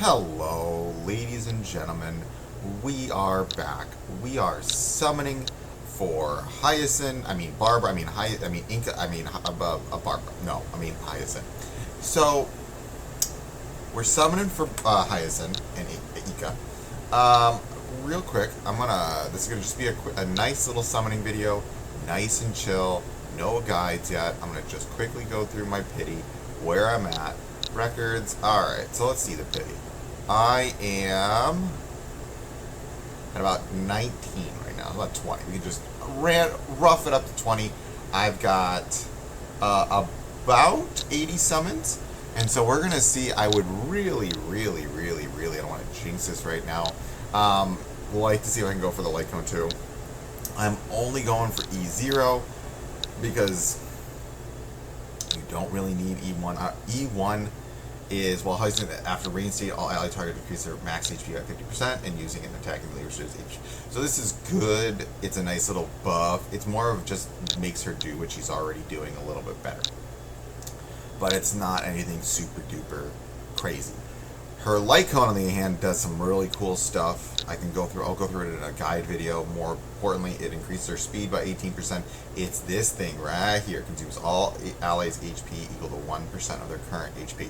Hello, ladies and gentlemen. We are back. We are summoning for Barbara, Barbara. No, I mean Hyacine. So, we're summoning for Hyacine and Ika. Real quick, this is gonna just be a nice little summoning video, nice and chill, no guides yet. I'm gonna just quickly go through my pity, where I'm at, records. Alright, so let's see the pity. I am at about 19 right now, about 20. We can just rough it up to 20. I've got about 80 summons, and so we're gonna see. I would really, I don't want to jinx this right now. Like to see if I can go for the light cone too. I'm only going for E0 because you don't really need E1. E1 is, while Hyacine after Rain State, all ally target decrease their max HP by 50% and using an attacking leader HP. So this is good. It's a nice little buff. It's more of just makes her do what she's already doing a little bit better. But it's not anything super duper crazy. Her light cone, on the other hand, does some really cool stuff. I'll go through it in a guide video. More importantly, it increases their speed by 18%. It's this thing right here. Consumes all allies' HP equal to 1% of their current HP.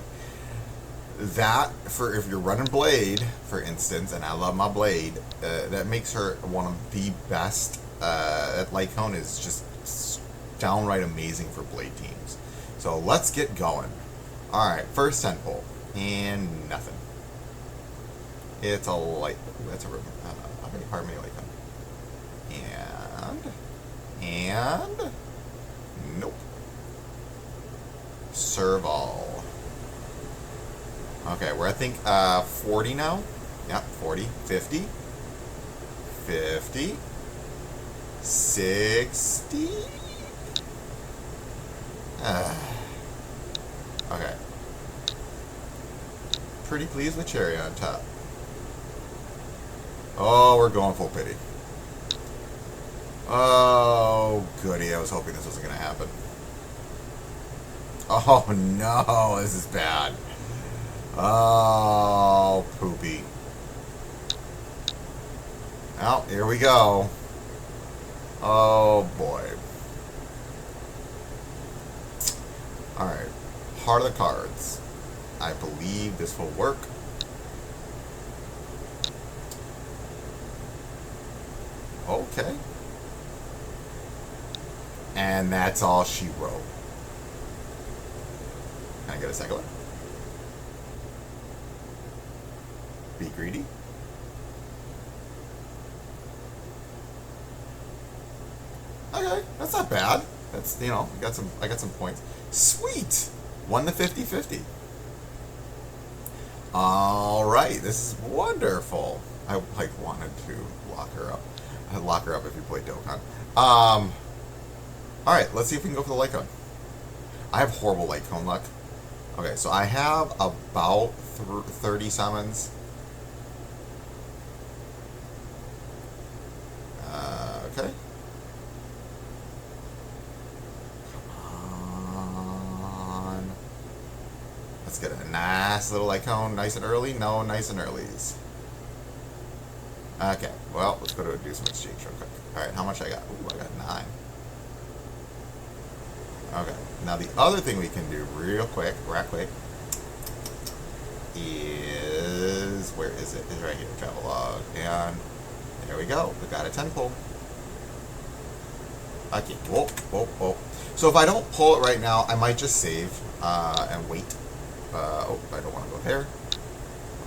That, for if you're running Blade, for instance, and I love my Blade, that makes her one of the best. That light cone is just downright amazing for Blade teams. So let's get going. Alright, first 10 pull. And nothing. It's a light. That's a ribbon. Pardon me, light cone. And nope. Serve all. Okay, we're I think 40 now. Yep, 40, 50, 50, 60. Okay. Pretty pleased with cherry on top. Oh, we're going full pity. Oh, goody. I was hoping this wasn't going to happen. Oh, no. This is bad. Oh, poopy. Well, here we go. Oh, boy. Alright. Heart of the cards. I believe this will work. Okay. And that's all she wrote. Can I get a second one? Be greedy. Okay, that's not bad. That's, I got some points. Sweet! Won the 50-50. Alright, this is wonderful. I wanted to lock her up. I'd lock her up if you played Dokkan. Alright, let's see if we can go for the light cone. I have horrible light cone luck. Okay, so I have about 30 summons. Okay. Let's get a nice little light cone, nice and early. No, nice and earlies. Okay, well, let's go to do some exchange real quick. Alright, how much I got? Ooh, I got 9. Okay, now the other thing we can do real quick, is, where is it? It's right here, travel log, and there we go. We got a 10 pull. Okay, whoa. So if I don't pull it right now, I might just save and wait. I don't want to go there.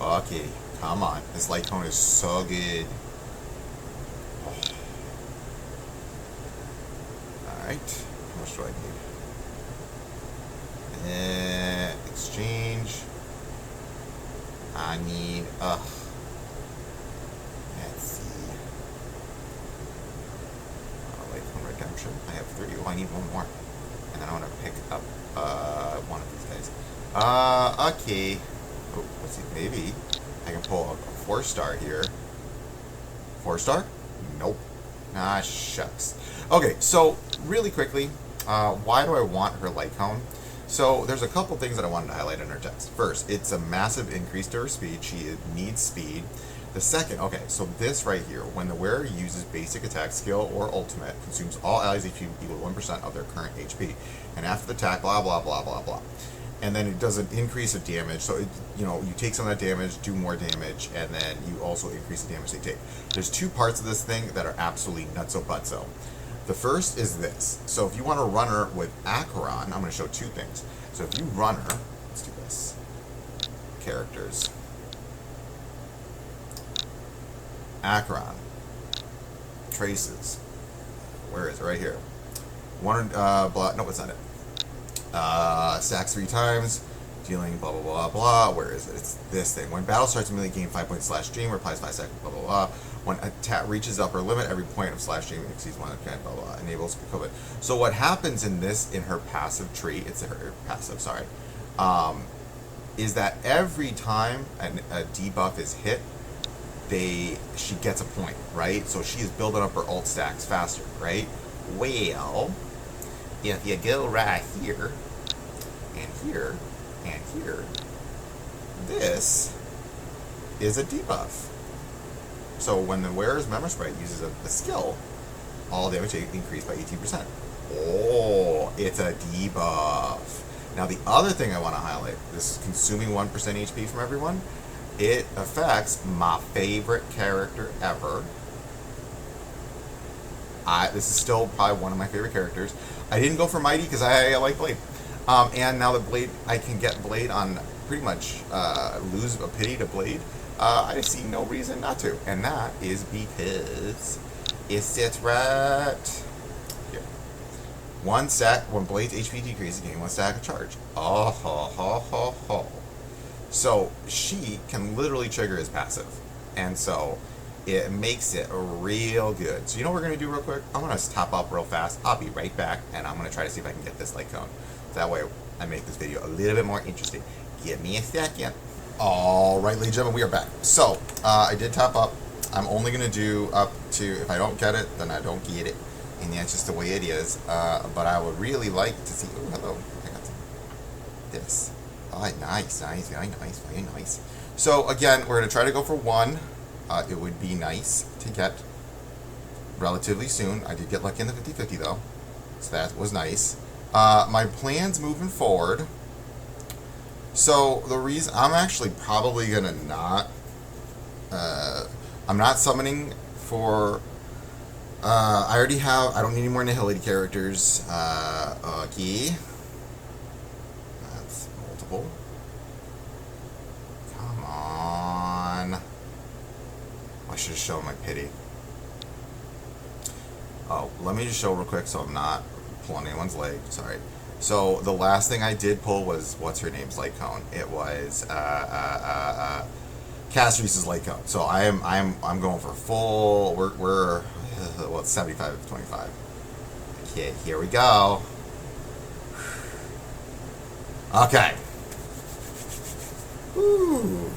Okay, come on. This light cone is so good. Oh. Alright, how much do I need? Exchange. I need, let's see. Light cone redemption. I have 30. Oh, I need one more. And then I want to pick up one of these guys. Okay. Oh, let's see. Maybe I can pull a 4-star here. 4-star? Nope. Ah, shucks. Okay, so really quickly, why do I want her light cone? So there's a couple things that I wanted to highlight in her text. First, it's a massive increase to her speed. She needs speed. The second, okay, so this right here, when the wearer uses basic attack skill or ultimate, consumes all allies' HP equal to 1% of their current HP. And after the attack, blah, blah, blah, blah, blah. And then it does an increase of damage. So, you take some of that damage, do more damage, and then you also increase the damage they take. There's two parts of this thing that are absolutely nutso-butso. The first is this. So if you want to run her with Acheron, I'm going to show two things. So if you run her, let's do this. Characters. Acheron. Traces. Where is it? Right here. No, it's not it. Stacks 3 times. Dealing blah, blah, blah, blah. Where is it? It's this thing. When battle starts, immediately gain 5 points /stream, replies 5 seconds, blah, blah, blah. When attack reaches upper limit, every point of /stream exceeds 1, okay, blah, blah, enables COVID. So what happens in her passive trait, it's her passive, sorry, is that every time a debuff is hit, she gets a point, right? So she is building up her ult stacks faster, right? Well, if you go right here, and here, and here, this is a debuff. So when the wearer's Member Sprite uses a skill, all damage increased by 18%. Oh, it's a debuff. Now the other thing I want to highlight, this is consuming 1% HP from everyone. It affects my favorite character ever. This is still probably one of my favorite characters. I didn't go for Mighty because I like Blade. And now that Blade, I can get Blade on pretty much lose a pity to Blade. I see no reason not to. And that is because it sits right here. 1 stack, when Blade's HP decreases, gain 1 stack of charge. Oh, ho, ho, ho, ho. So she can literally trigger his passive. And so it makes it real good. So you know what we're going to do real quick? I'm going to top up real fast. I'll be right back, and I'm going to try to see if I can get this light cone. That way I make this video a little bit more interesting. Give me a second. All right, ladies and gentlemen, we are back. So I did top up. I'm only going to do up to, if I don't get it, then I don't get it. And that's just the way it is. But I would really like to see, oh, hello. I got this. Oh, nice, very nice, very nice. So again, we're going to try to go for 1. It would be nice to get relatively soon. I did get lucky in the 50-50 though, so that was nice. My plans moving forward. So the reason I'm actually probably gonna not, I'm not summoning for. I already have. I don't need any more Nihility characters. Okay. That's multiple. Come on. I should have shown my pity. Oh, let me just show real quick so I'm not pulling anyone's leg. Sorry. So the last thing I did pull was what's her name's light cone. It was Castrice's light cone. So I'm going for full. We're well, it's 75-25. Okay, here we go. Okay. Woo.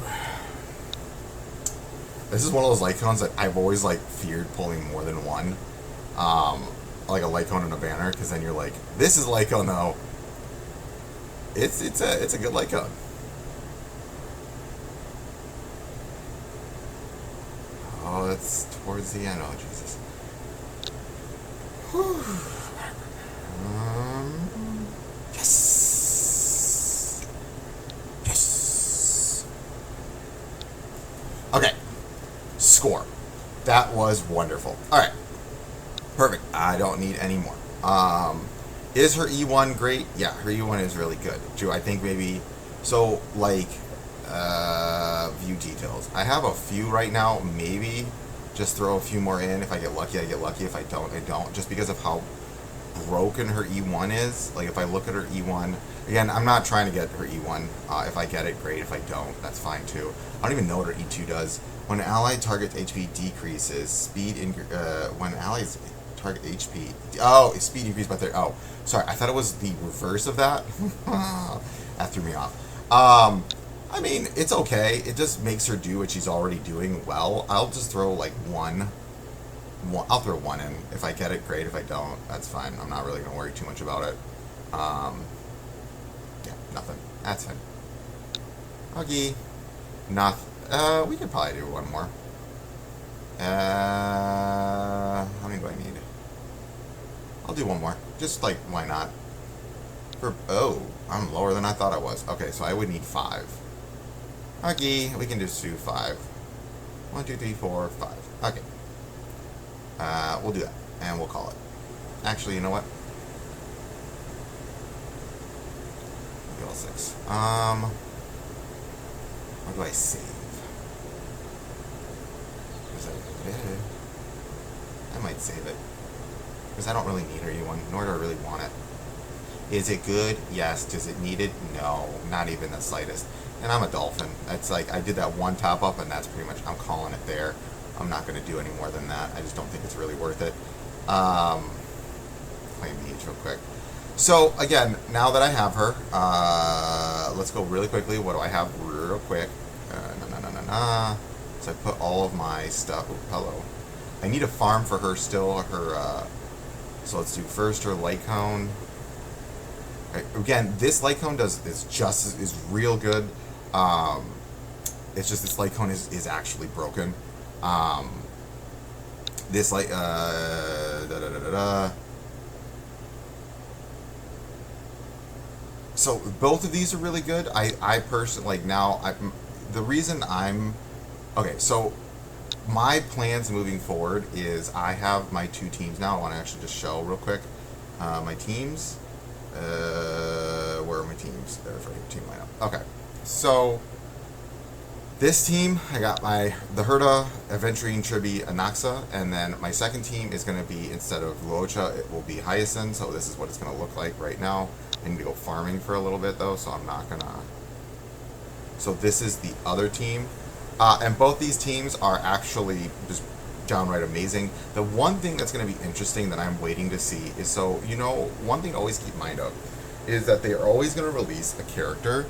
This is one of those light cones that I've always feared pulling more than one. Like a light cone and a banner, because then you're like, this is a light cone though. It's a good light cone. Oh, that's towards the end. Oh, Jesus. Whew. Yes. Yes. Okay. Score. That was wonderful. All right. Perfect. I don't need any more. Is her E1 great? Yeah, her E1 is really good. Do I think maybe... So, view details. I have a few right now. Maybe just throw a few more in. If I get lucky, I get lucky. If I don't, I don't. Just because of how broken her E1 is. If I look at her E1... Again, I'm not trying to get her E1. If I get it, great. If I don't, that's fine too. I don't even know what her E2 does. When an allied target's HP decreases, speed... when allies... target HP. Oh, speed increased by 30. Oh, sorry. I thought it was the reverse of that. That threw me off. I mean, it's okay. It just makes her do what she's already doing well. I'll just throw one. I'll throw 1 in. If I get it, great. If I don't, that's fine. I'm not really going to worry too much about it. nothing. That's fine. Okay. Not. We could probably do one more. How many do I need? I'll do one more. Just like, why not? Oh, I'm lower than I thought I was. Okay, so I would need 5. Okay, we can just do 5. 1, 2, 3, 4, 5. Okay. We'll do that, and we'll call it. Actually, you know what? All 6. Where do I save? I might save it. Because I don't really need a one, nor do I really want it. Is it good? Yes. Does it need it? No. Not even the slightest. And I'm a dolphin. It's like, I did that one top up, and that's pretty much, I'm calling it there. I'm not going to do any more than that. I just don't think it's really worth it. Claim beach real quick. So, again, now that I have her, let's go really quickly. What do I have real quick? So I put all of my stuff. Oh, hello. I need a farm for her still. So let's do first her light cone. Right, again, this light cone is real good. It's just this light cone is actually broken. This light So both of these are really good. I personally the reason okay, so my plans moving forward is I have my 2 teams now. I want to actually just show real quick my teams. Where are my teams? There's right, team lineup. Okay, so this team, I got the Herda, Aventurine, Tribi, Anaxa, and then my second team is going to be, instead of Luocha, it will be Hyacine, so this is what it's going to look like right now. I need to go farming for a little bit, though, so I'm not going to... So this is the other team. And both these teams are actually just downright amazing. The one thing that's going to be interesting that I'm waiting to see is, so, one thing to always keep in mind of is that they are always going to release a character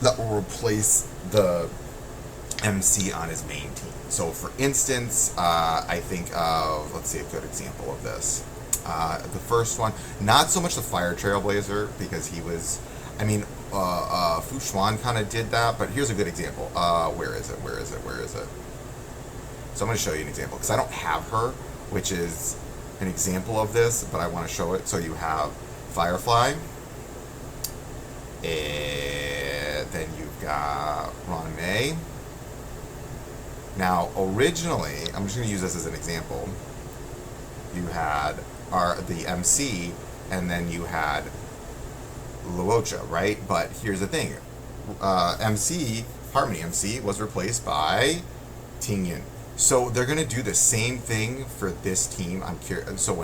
that will replace the MC on his main team. So, for instance, I think of, let's see a good example of this. The first one, not so much the Fire Trailblazer, because he was, Fu Xuan kind of did that, but here's a good example. Where is it? So I'm going to show you an example, because I don't have her, which is an example of this, but I want to show it. So you have Firefly, and then you've got Ron May. Now, originally, I'm just going to use this as an example. You had the MC, and then you had Luocha, right? But here's the thing. Harmony MC was replaced by Tingyun. So they're going to do the same thing for this team. I'm curious. So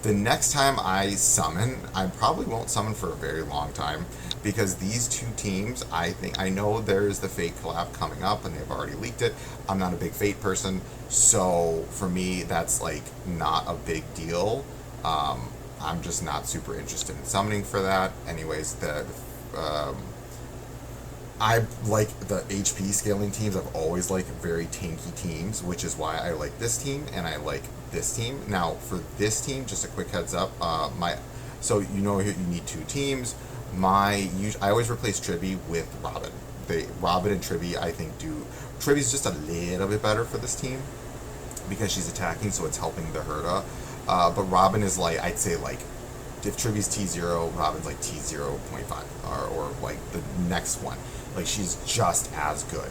the next time I summon, I probably won't summon for a very long time, because these 2 teams, I know there's the Fate collab coming up, and they've already leaked it. I'm not a big Fate person, so for me, that's like not a big deal. I'm just not super interested in summoning for that. Anyways, I like the HP scaling teams. I've always liked very tanky teams, which is why I like this team, and I like this team. Now, for this team, just a quick heads up, so you need 2 teams. I always replace Tribi with Robin. Robin and Tribi, I think, Tribi's just a little bit better for this team, because she's attacking, so it's helping the Herda. But Robin is I'd say if Trivi's T0, Robin's like T0.5, or like the next one. She's just as good.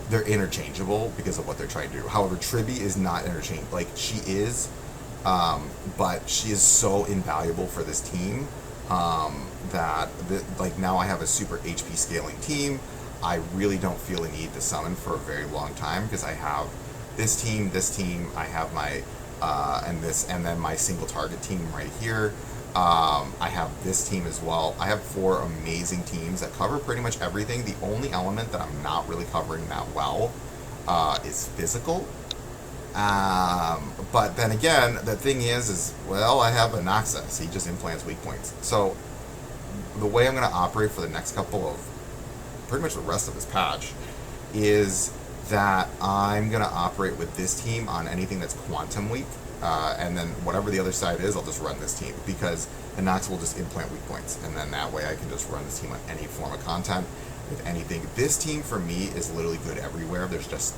They're interchangeable because of what they're trying to do. However, Tribi is not interchangeable. She is, but she is so invaluable for this team that now I have a super HP scaling team. I really don't feel a need to summon for a very long time, because I have this team, I have my and then my single target team right here. I have this team as well. I have 4 amazing teams that cover pretty much everything. The only element that I'm not really covering that well is physical. But then again, the thing is I have Anaxa. He just implants weak points. So the way I'm going to operate for the next couple of, pretty much the rest of this patch, is that I'm going to operate with this team on anything that's quantum weak, and then whatever the other side is, I'll just run this team, because and Nox will just implant weak points, and then that way I can just run this team on any form of content with anything. This team for me is literally good everywhere. There's just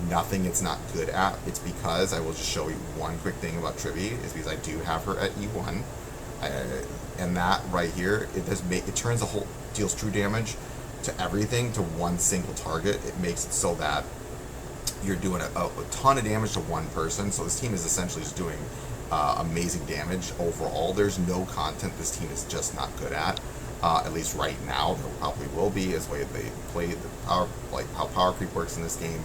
nothing it's not good at. It's because I will just show you one quick thing about Trivy is because I do have her at E1, and that right here it turns the whole deals true damage to everything to one single target. It makes it so that you're doing a ton of damage to one person. So this team is essentially just doing amazing damage overall. There's no content this team is just not good at least right now. There probably will be as way they play the power, like how power creep works in this game.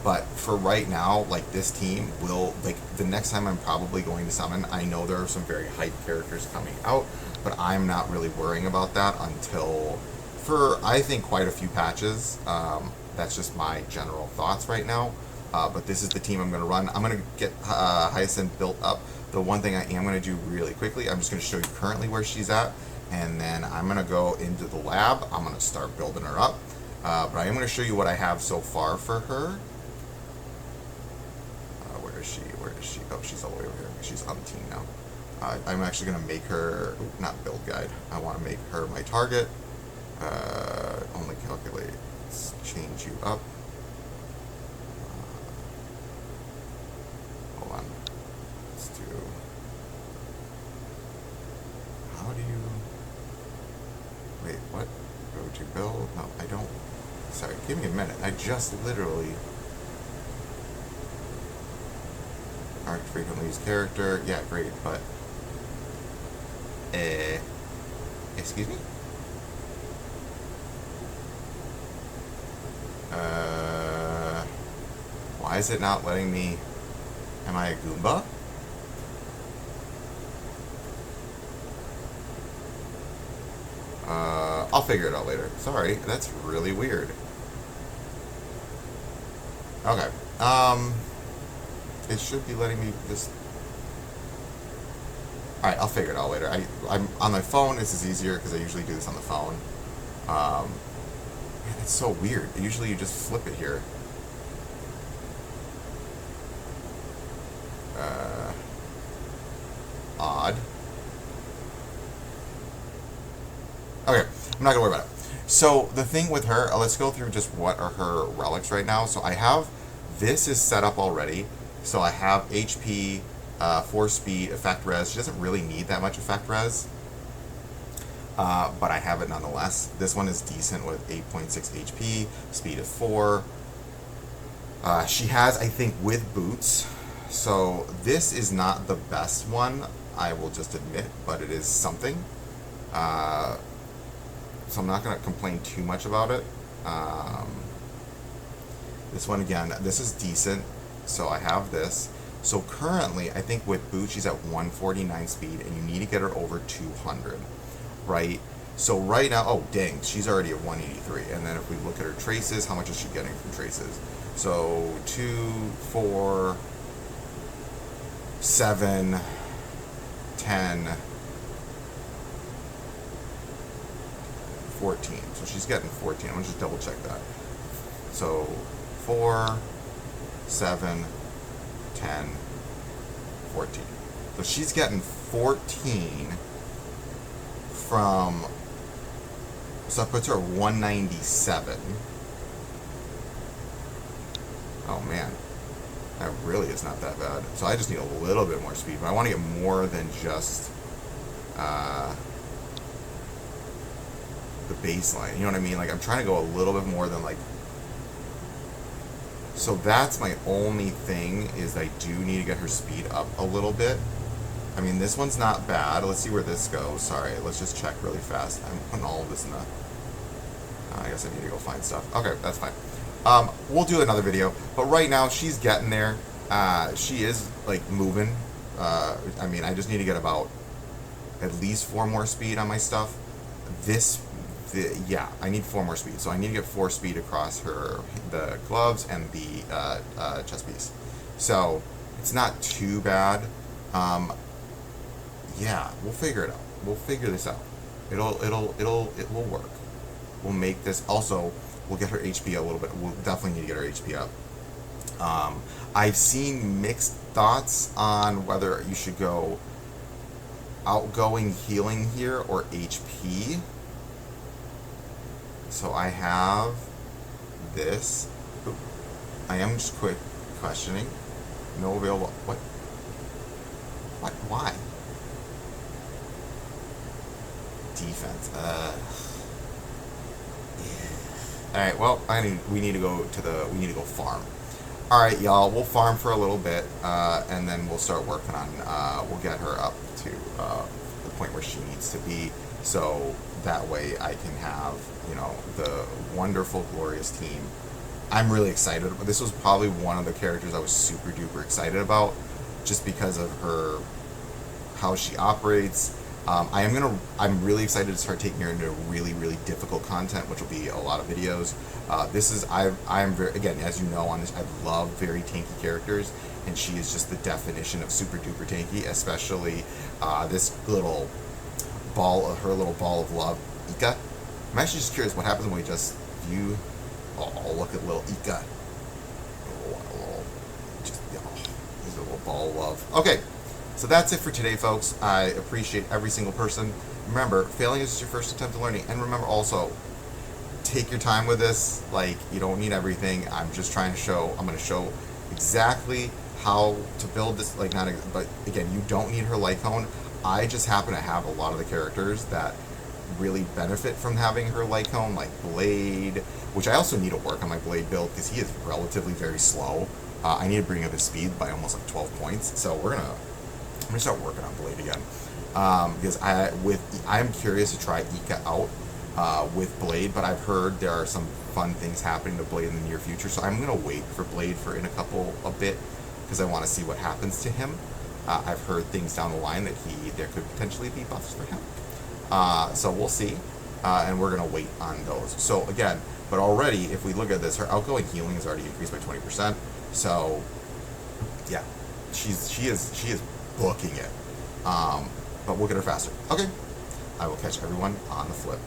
But for right now, like this team will, like the next time I'm probably going to summon, I know there are some very hype characters coming out, but I'm not really worrying about that until for I think quite a few patches. That's just my general thoughts right now. But this is the team I'm going to run. I'm going to get Hyacine built up. The one thing I am going to do really quickly, I'm just going to show you currently where she's at, and then I'm going to go into the lab. I'm going to start building her up. But I am going to show you what I have so far for her. Where is she? Where is she? Oh, she's all the way over here. She's on the team now. I'm actually going to make her, not build guide. I want to make her my target. Only calculate. Let's change you up. Hold on. Let's do. How do you. Wait, what? Go to build? No, I don't. Sorry, give me a minute. I just literally. Art frequently used character. Yeah, great, but. Excuse me? Why is it not letting me? Am I a Goomba? I'll figure it out later. Sorry, that's really weird. Okay. It should be letting me just. All right, I'll figure it out later. I'm on my phone. This is easier because I usually do this on the phone. Man, it's so weird. Usually you just flip it here. Odd. Okay, I'm not gonna worry about it. So the thing with her, let's go through just what are her relics right now. So I have, this is set up already. So I have HP, 4 speed, effect res. She doesn't really need that much effect res. But I have it nonetheless. This one is decent with 8.6 HP, speed of 4. She has, I think, with boots. So this is not the best one, I will just admit, but it is something. So I'm not going to complain too much about it. This one, again, this is decent. So I have this. So currently, I think with boots, she's at 149 speed, and you need to get her over 200. Right? So right now, oh dang, she's already at 183. And then if we look at her traces, how much is she getting from traces? So 2, 4, 7, 10, 14. So she's getting 14. I'm gonna just double check that. So 4, 7, 10, 14. So she's getting 14 from, so that puts her at 197. Oh man, that really is not that bad. So I just need a little bit more speed, but I want to get more than just the baseline. You know what I mean? Like I'm trying to go a little bit more than like. So that's my only thing is I do need to get her speed up a little bit. I mean, this one's not bad. Let's see where this goes. Sorry, let's just check really fast. I'm putting all of this in the. I guess I need to go find stuff. Okay, that's fine. We'll do another video, but right now she's getting there. She is like moving. I mean, I just need to get about at least 4 more speed on my stuff. Yeah, I need 4 more speed. So I need to get 4 speed across the gloves and the chest piece. So it's not too bad. Yeah, we'll figure it out. We'll figure this out. It will work. We'll make this. Also, we'll get her HP a little bit. We'll definitely need to get her HP up. I've seen mixed thoughts on whether you should go. outgoing healing here or HP. So I have this. Ooh, I am just quick questioning. No available. What? What? Why? Defense. Yeah. All right. Well, we need to go farm. All right, y'all. We'll farm for a little bit, and then we'll start working on. We'll get her up to the point where she needs to be, so that way I can have the wonderful, glorious team. I'm really excited. This was probably one of the characters I was super duper excited about, just because of how she operates. I'm really excited to start taking her into really, really difficult content, which will be a lot of videos. I am very, again, as you know on this, I love very tanky characters, and she is just the definition of super duper tanky, especially this little her little ball of love, Ika. I'm actually just curious what happens when we just view. Oh, look at little Ika. He's a little ball of love. Okay. So that's it for today, folks. I appreciate every single person. Remember, failing is just your first attempt at learning. And remember also, take your time with this. Like, you don't need everything. I'm going to show exactly how to build this. Like, but again, you don't need her light cone. I just happen to have a lot of the characters that really benefit from having her light cone, like Blade, which I also need to work on my Blade build because he is relatively very slow. I need to bring up his speed by almost like 12 points. So I'm gonna start working on Blade again, because I'm curious to try Ika out with Blade, but I've heard there are some fun things happening to Blade in the near future, so I'm gonna wait for Blade for a bit because I want to see what happens to him. I've heard things down the line that there could potentially be buffs for him, so we'll see, and we're gonna wait on those. So again, but already if we look at this, her outgoing healing is already increased by 20%. So yeah, she is booking it, but we'll get her faster. Okay, I will catch everyone on the flip.